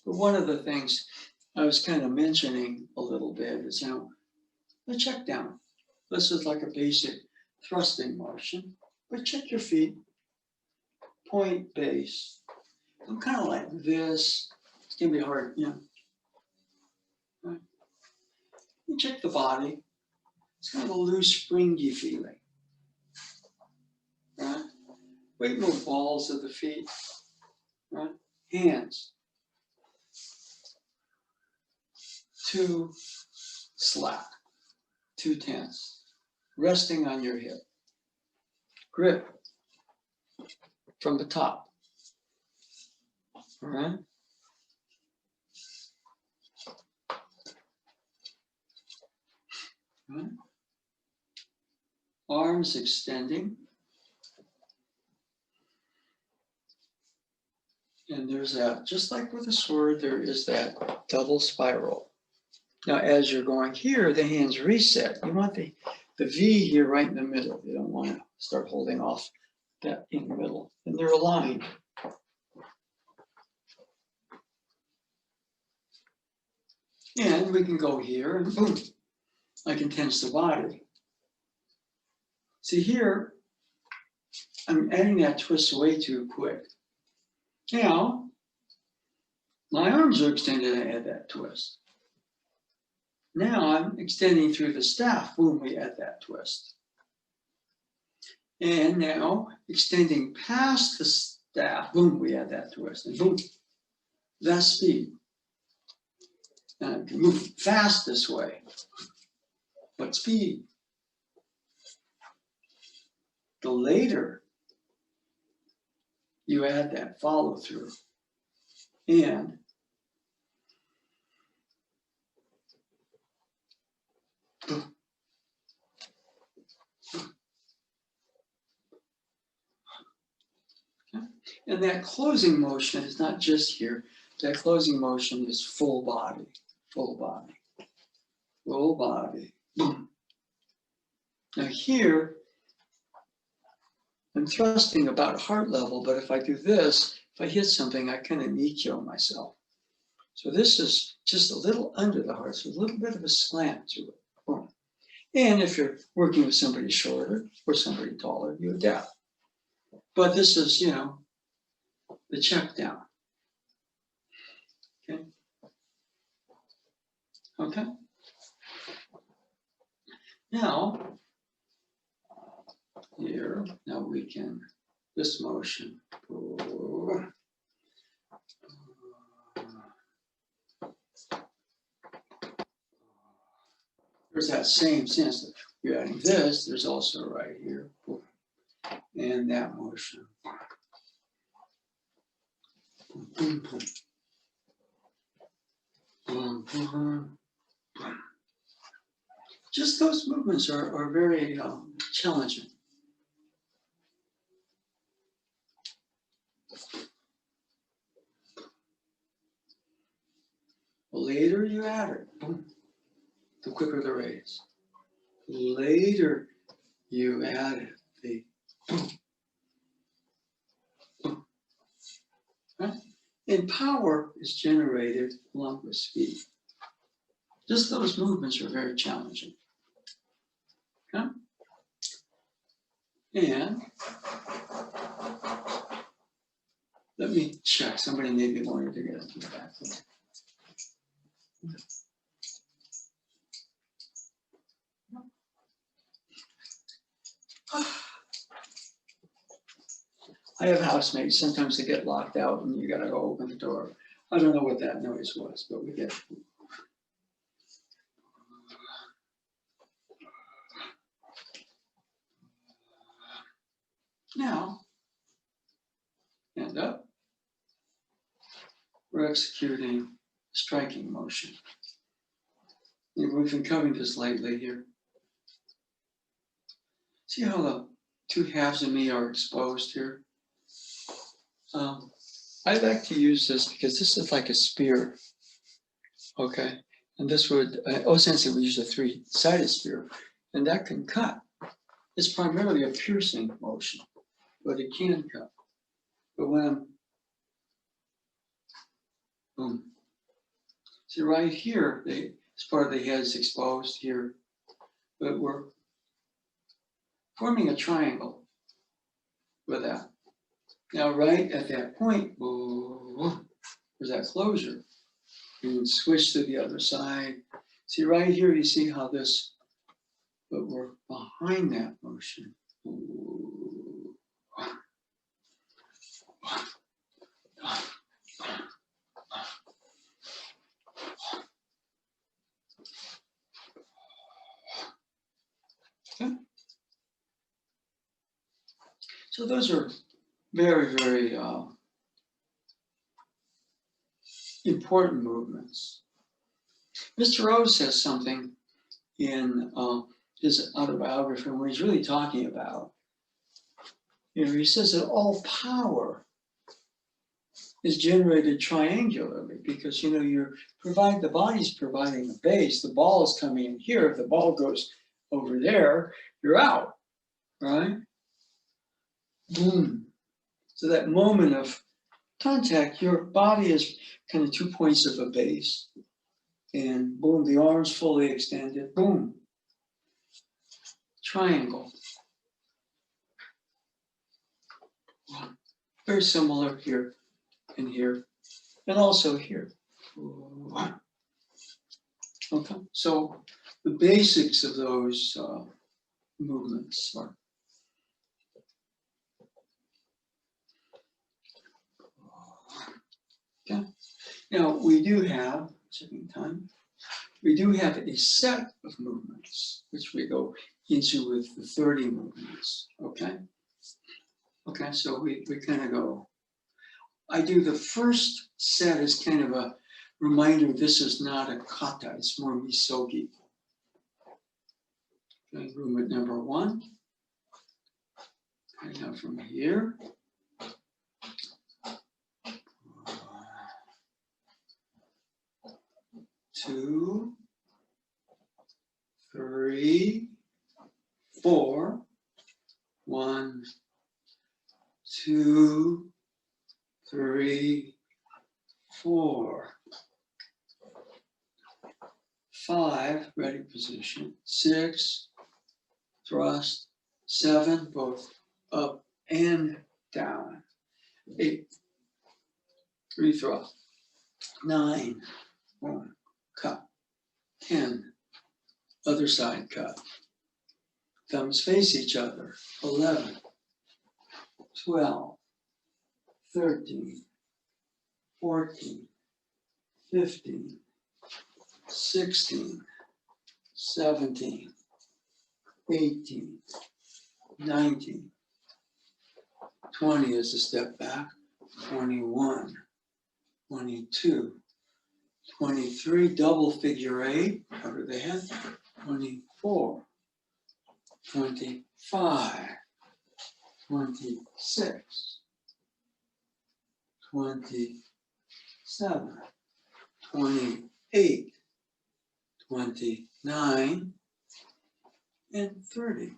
But one of the things I was kind of mentioning a little bit is, the check down. This is like a basic thrusting motion, but check your feet, point, base. I'm kind of like this. It's gonna be hard, Right. You check the body. It's kind of a loose, springy feeling. Right? Weight move balls of the feet. Right? Hands. Too slack, too tense. Resting on your hip. Grip from the top. All right? Right? Arms extending. And there's that, just like with a sword, there is that double spiral. Now, as you're going here, the hands reset. You want the V here right in the middle. You don't want to start holding off that in the middle. And they're aligned. And we can go here and boom, I can tense the body. See here, I'm adding that twist way too quick. Now, my arms are extended, I add that twist. Now I'm extending through the staff, boom, we add that twist. And now extending past the staff, boom, we add that twist, and boom, that speed. And I can move fast this way, but speed. The later you add that follow through, and and that closing motion is not just here. That closing motion is full body, full body, full body. Boom. Now here, I'm thrusting about heart level, but if I do this, if I hit something, I kind of knee kill myself. So this is just a little under the heart, so a little bit of a slant to it. Boom. And if you're working with somebody shorter or somebody taller, you adapt. But this is, the check down. Okay. Okay. Now, here, now we can, this motion. There's that same sense that you're adding this, there's also right here, and that motion. Boom, boom. Boom, boom, boom. Just those movements are very challenging. The later you add it, boom, the quicker the raise. The later you add it, the boom, boom. Right? And power is generated along with speed. Just those movements are very challenging. Okay? And let me check. Somebody may be wanting to get into the back. I have housemates. Sometimes they get locked out and you gotta go open the door. I don't know what that noise was, but we get. Now, hand up. We're executing striking motion. We've been covering this lately here. See how the two halves of me are exposed here? I like to use this because this is like a spear, okay? And this would, essentially we use a three-sided spear, and that can cut. It's primarily a piercing motion, but it can cut. But when I'm, boom, See right here, this part of the head is exposed here, but we're forming a triangle with that. Now, right at that point, there's that closure. And switch to the other side. See right here, you see how this, but we're behind that motion. Okay. So those are very, very important movements. Mr. Rose says something in his autobiography when he's really talking about, he says that all power is generated triangularly because, the body's providing the base, the ball is coming in here. If the ball goes over there, you're out, right? Boom. So that moment of contact, your body is kind of 2 points of a base. And boom, the arms fully extended, boom. Triangle. Very similar here and here, and also here. Okay, so the basics of those movements are okay. Now we do have, checking time, we do have a set of movements, which we go into with the 30 movements, okay? Okay, so we kind of go, I do the first set as kind of a reminder, this is not a kata, it's more misogi. Okay, movement number 1. Okay, now from here. 2, 3, 4. 1, 2, 3, 4. 5, ready position. 6, thrust. 7, both up and down. 8, rethrust. 9, boom, cut. 10, other side cut. Thumbs face each other. 11, 12, 13, 14, 15, 16, 17, 18, 19, 20 is a step back, 21, 22, 23, double figure 8, cover the head, 24, 25, 26, 27, 28, 29, and 30.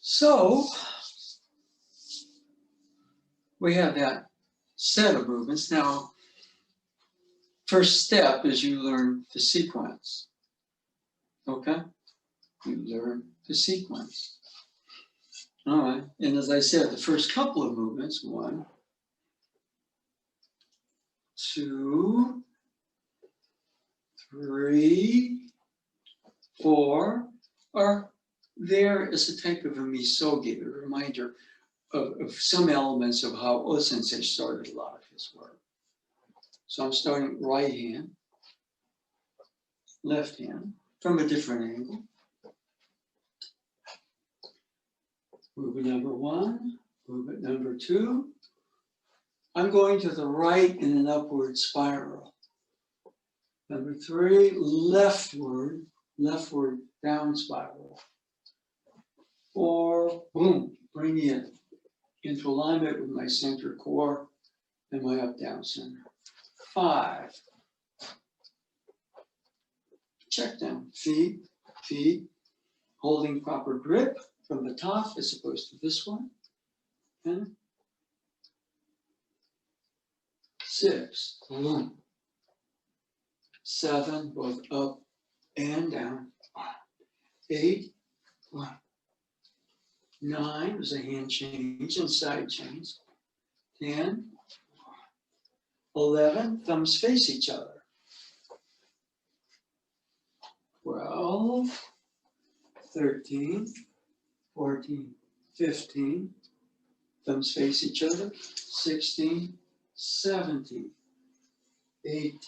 So we have that set of movements. Now, first step is you learn the sequence. Okay? You learn the sequence. All right. And as I said, the first couple of movements, 1, 2, 3, 4, are there as a type of a misogi, a reminder of some elements of how Oda Sensei started a lot of his work. So I'm starting right hand, left hand, from a different angle. Movement number 1, movement number 2. I'm going to the right in an upward spiral. Number 3, leftward down spiral. 4, boom, bring it into alignment with my center core and my up down center. 5, check down, feet, holding proper grip from the top as opposed to this one. And 6, boom. 7, both up and down. 8, 9, there's a hand change and side change. 10, 11, thumbs face each other. 12, 13, 14, 15, thumbs face each other. 16, 17, 18,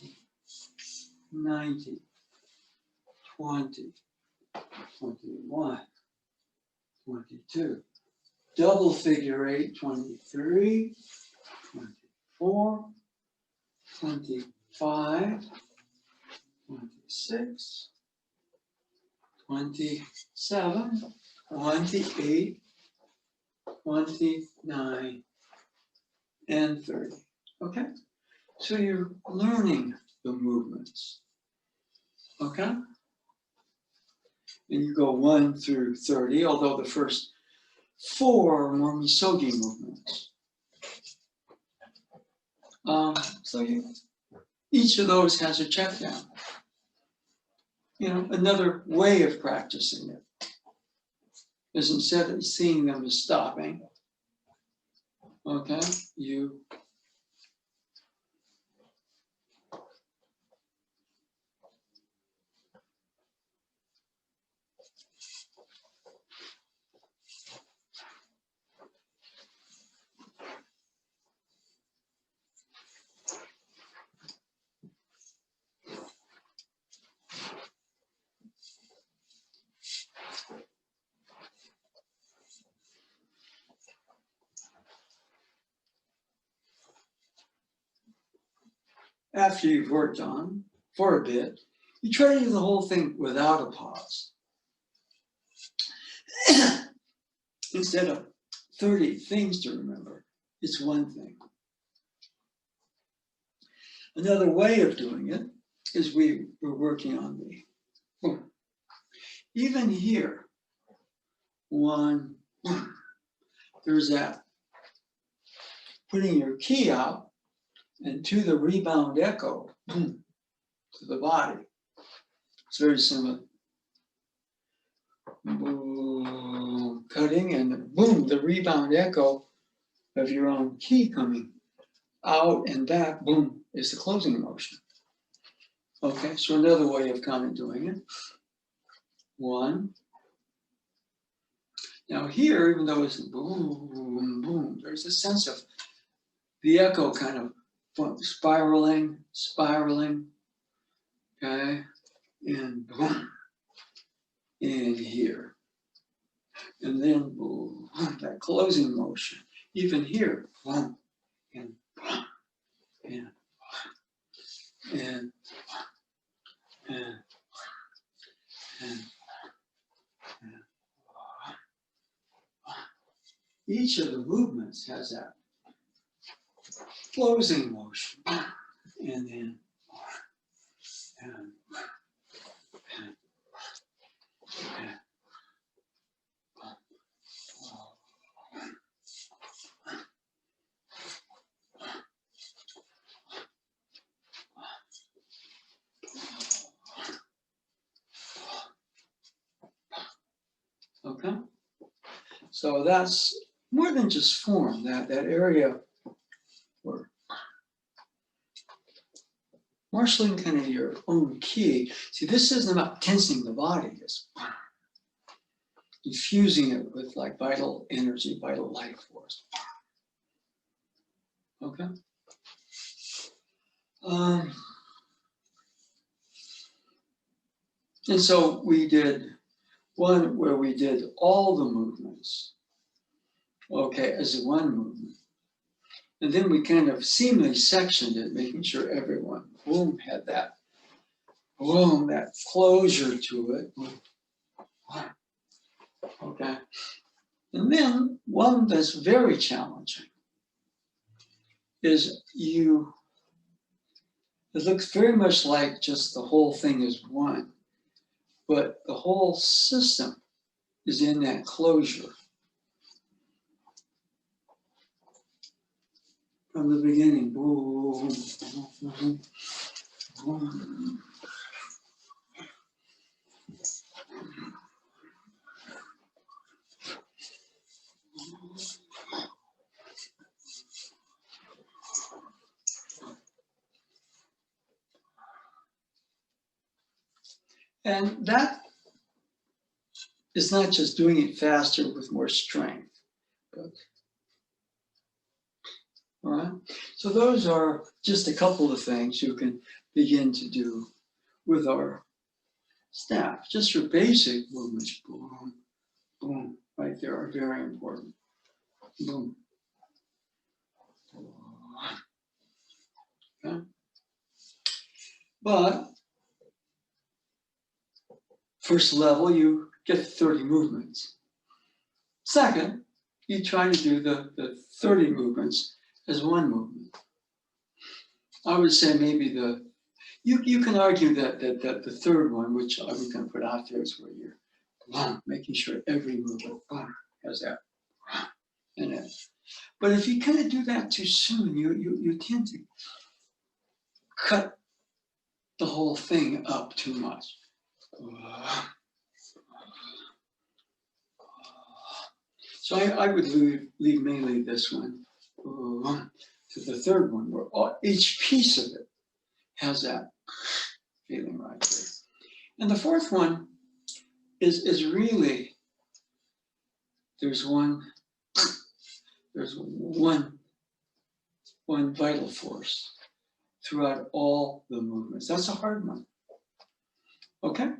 19, 20, 21, 22, double figure 8, 23, 24, 25, 26, 27, 28, 29, and 30. Okay? So you're learning the movements. Okay? And you go 1 through 30, although the first 4 are more misogi movements. Each of those has a check down. Another way of practicing it is instead of seeing them as stopping, okay, you after you've worked on for a bit, you try to do the whole thing without a pause. Instead of 30 things to remember, it's one thing. Another way of doing it is we were working on even here, 1, there's that putting your key out and to the rebound echo, to the body. It's very similar. Boom, cutting and boom, the rebound echo of your own key coming out and back, boom, is the closing motion. Okay, so another way of kind of doing it. 1. Now here, even though it's boom, boom, there's a sense of the echo kind of spiraling, okay, and boom, and here. And then boom, that closing motion, even here, boom, and boom, and and and each of the movements has that closing motion, and then and okay. So that's more than just form, that area where marshaling kind of your own key. See, this isn't about tensing the body, it's infusing it with like vital energy, vital life force. Okay? And so we did one where we did all the movements, okay, as one movement. And then we kind of seamlessly sectioned it, making sure everyone, boom, had that, boom, that closure to it. Okay. And then one that's very challenging is it looks very much like just the whole thing is one, but the whole system is in that closure. from the beginning. Boom, boom, boom. And that is not just doing it faster with more strength. But, all right. So those are just a couple of things you can begin to do with our staff. Just your basic movements. Boom, boom, right there are very important. Boom. Okay. But first level, you get 30 movements. Second, you try to do the 30 movements as one movement. I would say maybe you can argue that the third one, which I was going to put out there, is where you're making sure every movement has that in it. But if you kind of do that too soon, you tend to cut the whole thing up too much. So I would leave mainly this one to the third one, where each piece of it has that feeling right there. And the fourth one is really, there's one vital force throughout all the movements. That's a hard one. Okay?